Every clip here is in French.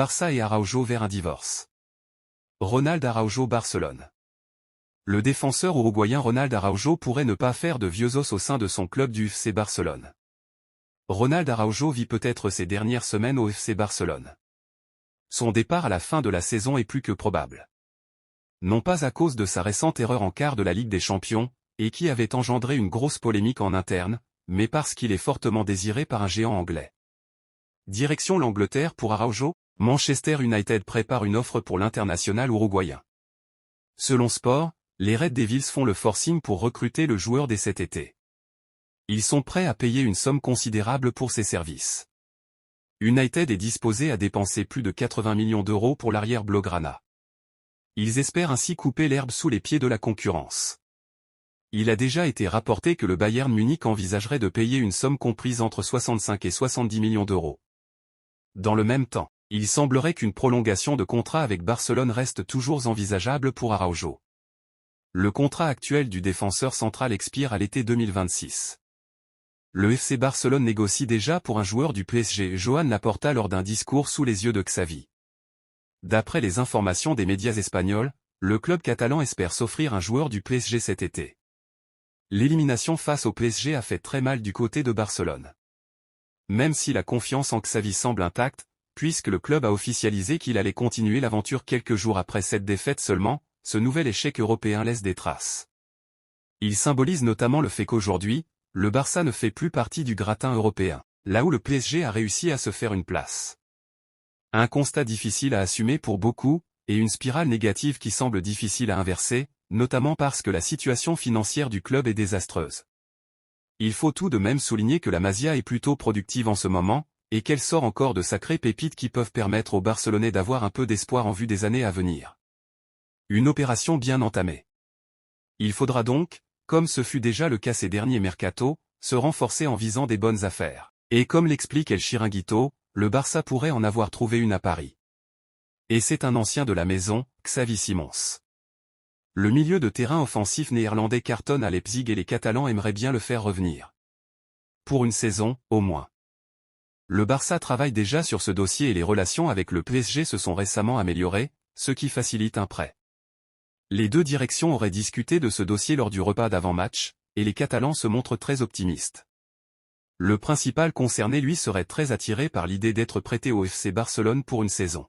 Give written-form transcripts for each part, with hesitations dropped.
Barça et Araujo vers un divorce. Ronald Araujo Barcelone. Le défenseur uruguayen Ronald Araujo pourrait ne pas faire de vieux os au sein de son club du FC Barcelone. Ronald Araujo vit peut-être ses dernières semaines au FC Barcelone. Son départ à la fin de la saison est plus que probable. Non pas à cause de sa récente erreur en quart de la Ligue des Champions, et qui avait engendré une grosse polémique en interne, mais parce qu'il est fortement désiré par un géant anglais. Direction l'Angleterre pour Araujo, Manchester United prépare une offre pour l'international uruguayen. Selon Sport, les Red Devils font le forcing pour recruter le joueur dès cet été. Ils sont prêts à payer une somme considérable pour ses services. United est disposé à dépenser plus de 80 millions d'euros pour l'arrière blaugrana. Ils espèrent ainsi couper l'herbe sous les pieds de la concurrence. Il a déjà été rapporté que le Bayern Munich envisagerait de payer une somme comprise entre 65 et 70 millions d'euros. Dans le même temps, il semblerait qu'une prolongation de contrat avec Barcelone reste toujours envisageable pour Araujo. Le contrat actuel du défenseur central expire à l'été 2026. Le FC Barcelone négocie déjà pour un joueur du PSG, Joan Laporta, lors d'un discours sous les yeux de Xavi. D'après les informations des médias espagnols, le club catalan espère s'offrir un joueur du PSG cet été. L'élimination face au PSG a fait très mal du côté de Barcelone. Même si la confiance en Xavi semble intacte, puisque le club a officialisé qu'il allait continuer l'aventure quelques jours après cette défaite seulement, ce nouvel échec européen laisse des traces. Il symbolise notamment le fait qu'aujourd'hui, le Barça ne fait plus partie du gratin européen, là où le PSG a réussi à se faire une place. Un constat difficile à assumer pour beaucoup, et une spirale négative qui semble difficile à inverser, notamment parce que la situation financière du club est désastreuse. Il faut tout de même souligner que la Masia est plutôt productive en ce moment, et qu'elle sort encore de sacrées pépites qui peuvent permettre aux Barcelonais d'avoir un peu d'espoir en vue des années à venir. Une opération bien entamée. Il faudra donc, comme ce fut déjà le cas ces derniers mercato, se renforcer en visant des bonnes affaires. Et comme l'explique El Chiringuito, le Barça pourrait en avoir trouvé une à Paris. Et c'est un ancien de la maison, Xavi Simons. Le milieu de terrain offensif néerlandais cartonne à Leipzig et les Catalans aimeraient bien le faire revenir. Pour une saison, au moins. Le Barça travaille déjà sur ce dossier et les relations avec le PSG se sont récemment améliorées, ce qui facilite un prêt. Les deux directions auraient discuté de ce dossier lors du repas d'avant-match, et les Catalans se montrent très optimistes. Le principal concerné lui serait très attiré par l'idée d'être prêté au FC Barcelone pour une saison.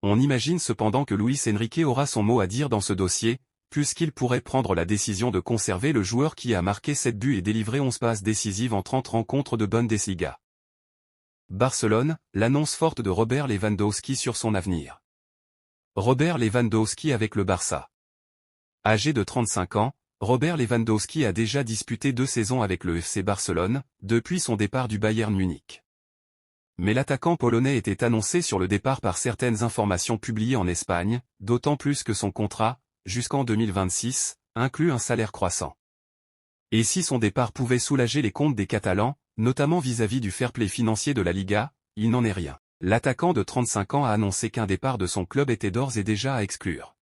On imagine cependant que Luis Enrique aura son mot à dire dans ce dossier, puisqu'il pourrait prendre la décision de conserver le joueur qui a marqué 7 buts et délivré 11 passes décisives en 30 rencontres de Bundesliga. Barcelone, l'annonce forte de Robert Lewandowski sur son avenir. Robert Lewandowski avec le Barça. Âgé de 35 ans, Robert Lewandowski a déjà disputé 2 saisons avec le FC Barcelone, depuis son départ du Bayern Munich. Mais l'attaquant polonais était annoncé sur le départ par certaines informations publiées en Espagne, d'autant plus que son contrat, jusqu'en 2026, inclut un salaire croissant. Et si son départ pouvait soulager les comptes des Catalans, notamment vis-à-vis du fair play financier de la Liga, il n'en est rien. L'attaquant de 35 ans a annoncé qu'un départ de son club était d'ores et déjà à exclure.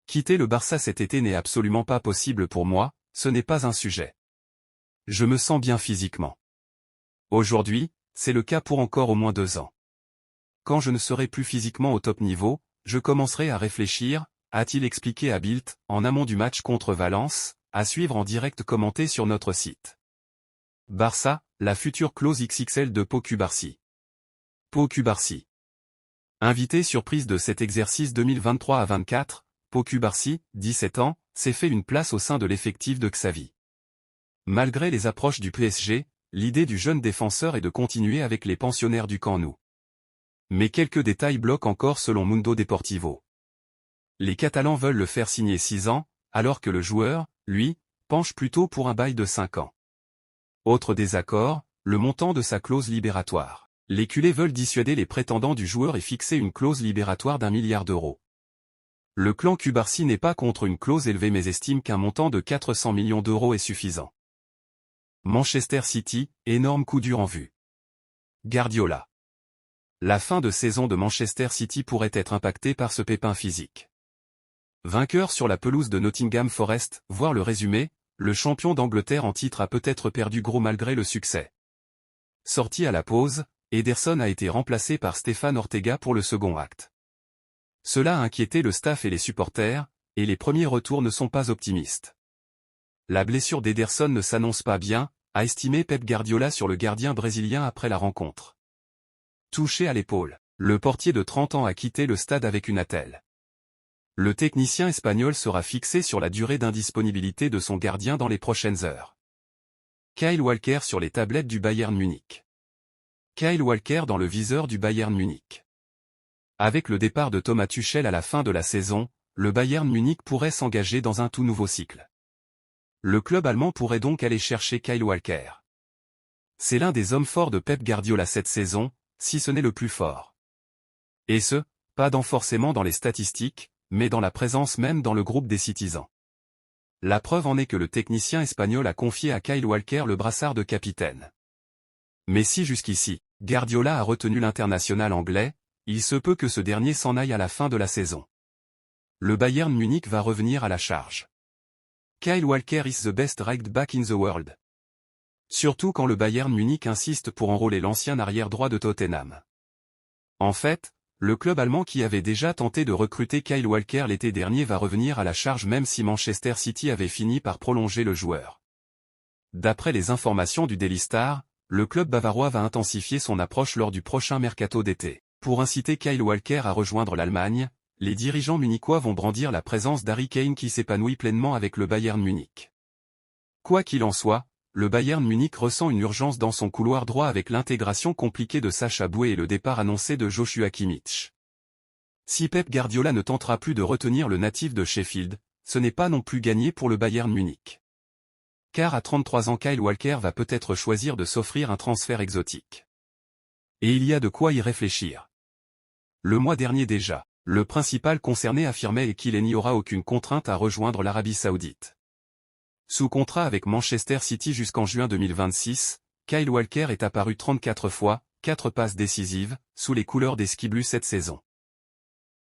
Quitter le Barça cet été n'est absolument pas possible pour moi, ce n'est pas un sujet. Je me sens bien physiquement. Aujourd'hui, c'est le cas pour encore au moins 2 ans. Quand je ne serai plus physiquement au top niveau, je commencerai à réfléchir, a-t-il expliqué à Bild, en amont du match contre Valence, à suivre en direct commenté sur notre site. Barça, la future clause XXL de Pau Cubarsí. Pau Cubarsí. Invité surprise de cet exercice 2023 à 24, Pau Cubarsí, 17 ans, s'est fait une place au sein de l'effectif de Xavi. Malgré les approches du PSG, l'idée du jeune défenseur est de continuer avec les pensionnaires du Camp Nou. Mais quelques détails bloquent encore selon Mundo Deportivo. Les Catalans veulent le faire signer 6 ans, alors que le joueur, lui, penche plutôt pour un bail de 5 ans. Autre désaccord, le montant de sa clause libératoire. Les culés veulent dissuader les prétendants du joueur et fixer une clause libératoire d'1 milliard d'euros. Le clan Cubarsí n'est pas contre une clause élevée mais estime qu'un montant de 400 millions d'euros est suffisant. Manchester City, énorme coup dur en vue. Guardiola. La fin de saison de Manchester City pourrait être impactée par ce pépin physique. Vainqueur sur la pelouse de Nottingham Forest, voir le résumé, le champion d'Angleterre en titre a peut-être perdu gros malgré le succès. Sorti à la pause, Ederson a été remplacé par Stéphane Ortega pour le second acte. Cela a inquiété le staff et les supporters, et les premiers retours ne sont pas optimistes. La blessure d'Ederson ne s'annonce pas bien, a estimé Pep Guardiola sur le gardien brésilien après la rencontre. Touché à l'épaule, le portier de 30 ans a quitté le stade avec une attelle. Le technicien espagnol sera fixé sur la durée d'indisponibilité de son gardien dans les prochaines heures. Kyle Walker sur les tablettes du Bayern Munich. Kyle Walker dans le viseur du Bayern Munich. Avec le départ de Thomas Tuchel à la fin de la saison, le Bayern Munich pourrait s'engager dans un tout nouveau cycle. Le club allemand pourrait donc aller chercher Kyle Walker. C'est l'un des hommes forts de Pep Guardiola cette saison, si ce n'est le plus fort. Et ce, pas forcément dans les statistiques, mais dans la présence même dans le groupe des Citizens. La preuve en est que le technicien espagnol a confié à Kyle Walker le brassard de capitaine. Mais si jusqu'ici, Guardiola a retenu l'international anglais, il se peut que ce dernier s'en aille à la fin de la saison. Le Bayern Munich va revenir à la charge. Kyle Walker is the best right back in the world. Surtout quand le Bayern Munich insiste pour enrôler l'ancien arrière-droit de Tottenham. En fait, le club allemand qui avait déjà tenté de recruter Kyle Walker l'été dernier va revenir à la charge même si Manchester City avait fini par prolonger le joueur. D'après les informations du Daily Star, le club bavarois va intensifier son approche lors du prochain mercato d'été. Pour inciter Kyle Walker à rejoindre l'Allemagne, les dirigeants munichois vont brandir la présence d'Harry Kane qui s'épanouit pleinement avec le Bayern Munich. Quoi qu'il en soit, le Bayern Munich ressent une urgence dans son couloir droit avec l'intégration compliquée de Sacha Boué et le départ annoncé de Joshua Kimmich. Si Pep Guardiola ne tentera plus de retenir le natif de Sheffield, ce n'est pas non plus gagné pour le Bayern Munich. Car à 33 ans Kyle Walker va peut-être choisir de s'offrir un transfert exotique. Et il y a de quoi y réfléchir. Le mois dernier déjà, le principal concerné affirmait qu'il n'y aura aucune contrainte à rejoindre l'Arabie Saoudite. Sous contrat avec Manchester City jusqu'en juin 2026, Kyle Walker est apparu 34 fois, 4 passes décisives, sous les couleurs des Ski Blues cette saison.